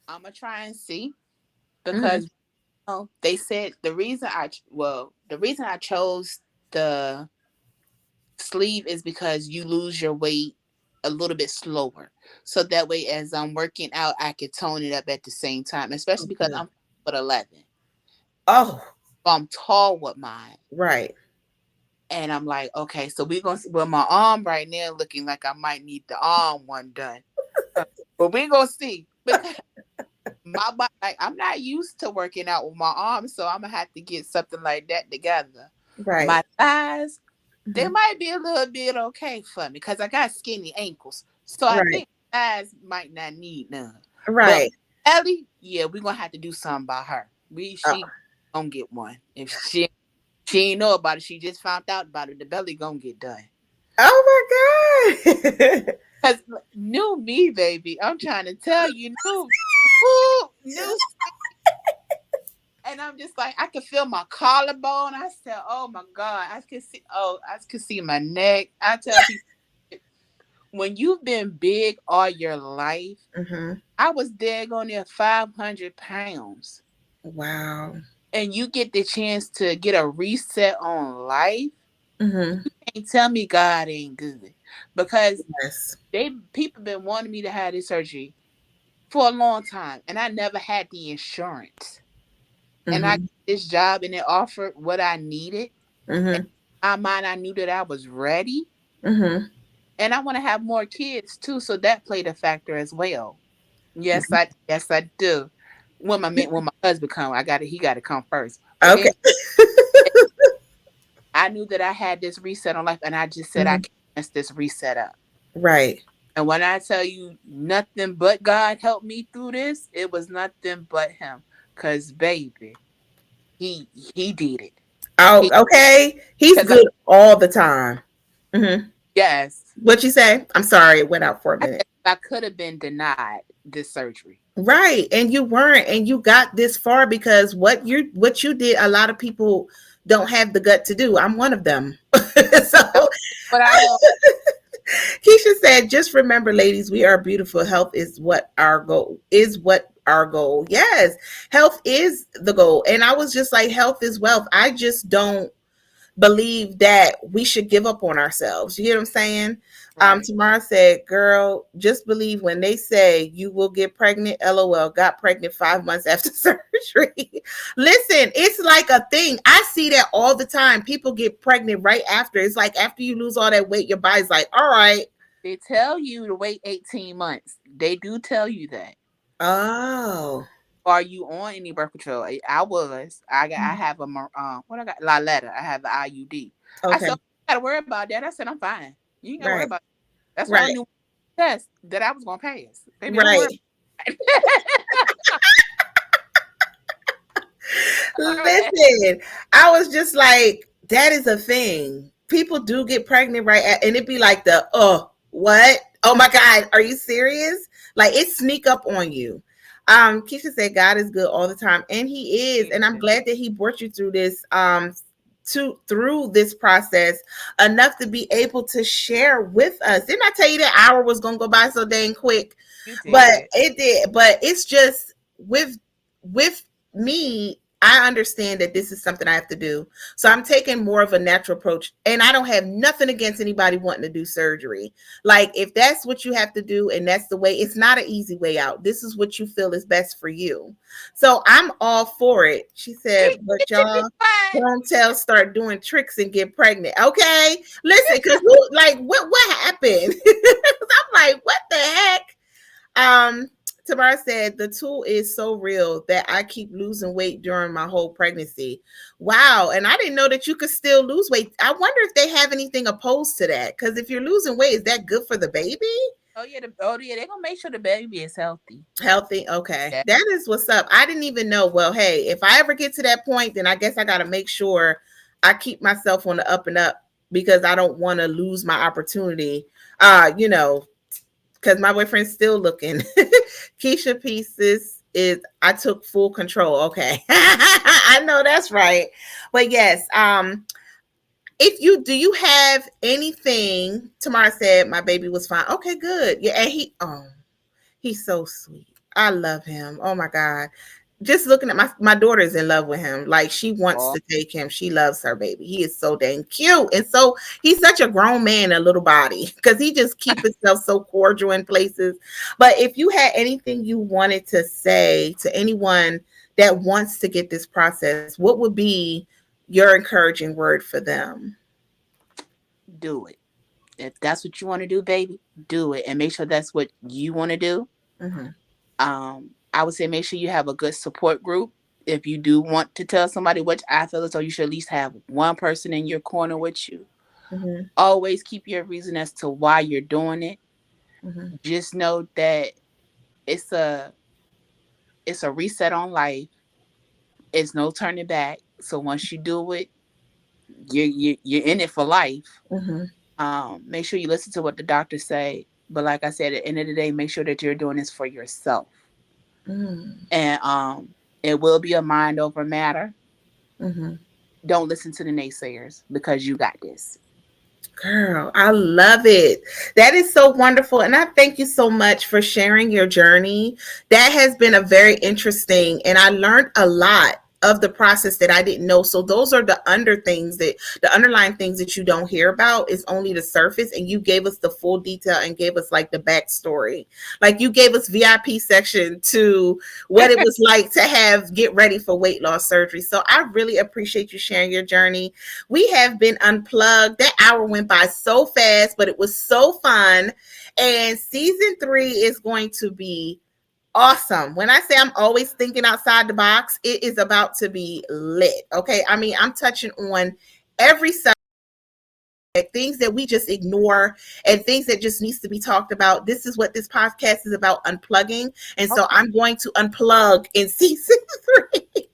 I'm gonna try and see, Mm-hmm. because they said the reason I chose the sleeve is because you lose your weight a little bit slower. So that way, as I'm working out, I can tone it up at the same time, especially because Okay. I'm 11. Oh, So I'm tall with mine. right. And I'm like, okay, so we're gonna see. Well, my arm right now looking like I might need the arm one done. But we're gonna see, because my body, like, I'm not used to working out with my arms, so I'm gonna have to get something like that together. Right. My thighs, they Mhm. might be a little bit okay for me because I got skinny ankles. So I Right. think thighs might not need none. But Right. Ellie, yeah, we're gonna have to do something about her. Oh, She gonna get one. If she ain't know about it, she just found out about it. The belly gonna get done. oh my God. Cause new me, baby. I'm trying to tell you, new, and I'm just like, I could feel my collarbone. I said, oh my God, I could see my neck. I tell people, when you've been big all your life, Hmm. I was dead on there 500 pounds, Wow. and you get the chance to get a reset on life. Hmm. Can't tell me God ain't good, because Yes. people been wanting me to have this surgery for a long time, and I never had the insurance. And I got Hmm. this job, and it offered what I needed. And Hmm. in my mind, I knew that I was ready, Hmm. and I want to have more kids too, so that played a factor as well. Yes, I do. When my husband come, he got to come first. But Okay. anyway, I knew that I had this reset on life, and I just said I Hmm. can't mess this reset up. Right. And when I tell you nothing but God helped me through this, it was nothing but Him. Cause baby, He did it. Oh, He okay. He's because good all the time. Hmm. Yes. What you say? I'm sorry, it went out for a I minute. said I could have been denied this surgery. Right. And you weren't, and you got this far because what you did, a lot of people don't have the gut to do. I'm one of them. So But I know. Keisha said, just remember, ladies, we are beautiful. Health is what our goal is. What our goal. Yes, health is the goal. And I was just like, health is wealth. I just don't believe that we should give up on ourselves. You get what I'm saying? Right. Tamara said, girl, just believe when they say you will get pregnant, LOL, got pregnant 5 months after surgery. Listen, it's like a thing. I see that all the time. People get pregnant right after. It's like after you lose all that weight, your body's like, all right. They tell you to wait 18 months. They do tell you that. Oh. Are you on any birth control? I was. I have a what I got? La letter. I have the IUD. I said, Okay. "You gotta worry about that." I said, "I'm fine. You ain't gotta worry Right. about it." That's why I Right. knew test that I was gonna pass. Baby, don't worry Right. about it. Don't worry about that. Listen, I was just like, that is a thing. People do get pregnant and it'd be like what? Oh my God, are you serious? Like it sneak up on you. Keisha said God is good all the time, and He is, and I'm glad that He brought you through this. Through this process enough to be able to share with us. Didn't I tell you that hour was gonna go by so dang quick? You But did. it did. But it's just with me, I understand that this is something I have to do. So I'm taking more of a natural approach. And I don't have nothing against anybody wanting to do surgery. Like if that's what you have to do and that's the way, it's not an easy way out. This is what you feel is best for you. So I'm all for it. She said, but It should be y'all fine. don't tell start doing tricks and get pregnant. Okay. Listen, because like what happened? I'm like, what the heck? Tamara said the tool is so real that I keep losing weight during my whole pregnancy. Wow. And I didn't know that you could still lose weight. I wonder if they have anything opposed to that. Because if you're losing weight, is that good for the baby? Oh yeah, they're gonna make sure the baby is healthy. Healthy. Okay. Yeah. That is what's up. I didn't even know. Well, hey, if I ever get to that point, then I guess I got to make sure I keep myself on the up and up because I don't want to lose my opportunity. You know, because my boyfriend's still looking. Keisha Pieces is I took full control. Okay. I know that's right. But yes, if you do you have anything, Tamara said my baby was fine. Okay, good. Yeah, and he's so sweet. I love him. Oh my God. Just looking at my daughter is in love with him. Like she wants Oh, to take him. She loves her baby. He is so dang cute. And so he's such a grown man in a little body because he just keep himself so cordial in places. But if you had anything you wanted to say to anyone that wants to get this process, what would be your encouraging word for them? do it. If that's what you want to do, baby, do it, and make sure that's what you want to do. Mm-hmm, I would say make sure you have a good support group. If you do want to tell somebody, which I feel as though you should at least have one person in your corner with you. mm-hmm, Always keep your reason as to why you're doing it. mm-hmm, Just know that it's a it's a reset on life. It's no turning back. So once you do it, you're in it for life. mm-hmm, Make sure you listen to what the doctors say. But like I said, at the end of the day, make sure that you're doing this for yourself. And it will be a mind over matter. mm-hmm. Don't listen to the naysayers because you got this. Girl, I love it. That is so wonderful. And I thank you so much for sharing your journey. That has been a very interesting, and I learned a lot of the process that I didn't know. So those are the underlying things that you don't hear about is only the surface. And you gave us the full detail and gave us like the backstory. Like you gave us VIP section to what it was like to get ready for weight loss surgery. So I really appreciate you sharing your journey. We have been unplugged. That hour went by so fast, but it was so fun. And season 3 is going to be awesome. When I say I'm always thinking outside the box, it is about to be lit. Okay. I mean, I'm touching on every subject, things that we just ignore and things that just needs to be talked about. This is what this podcast is about, unplugging. And so Okay. I'm going to unplug in season 3.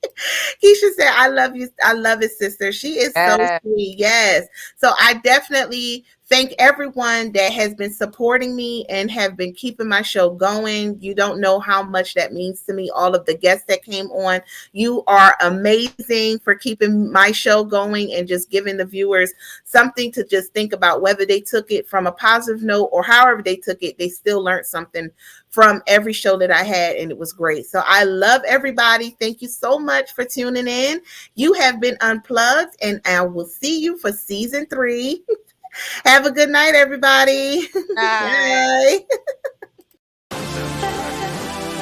Keisha said, I love you. I love it, sister. She is so Uh, sweet. Yes. So I definitely thank everyone that has been supporting me and have been keeping my show going. You don't know how much that means to me. All of the guests that came on, you are amazing for keeping my show going and just giving the viewers something to just think about, whether they took it from a positive note or however they took it, they still learned something from every show that I had, and it was great. So I love everybody. Thank you so much for tuning in. You have been unplugged, and I will see you for season 3. Have a good night, everybody. night. Bye.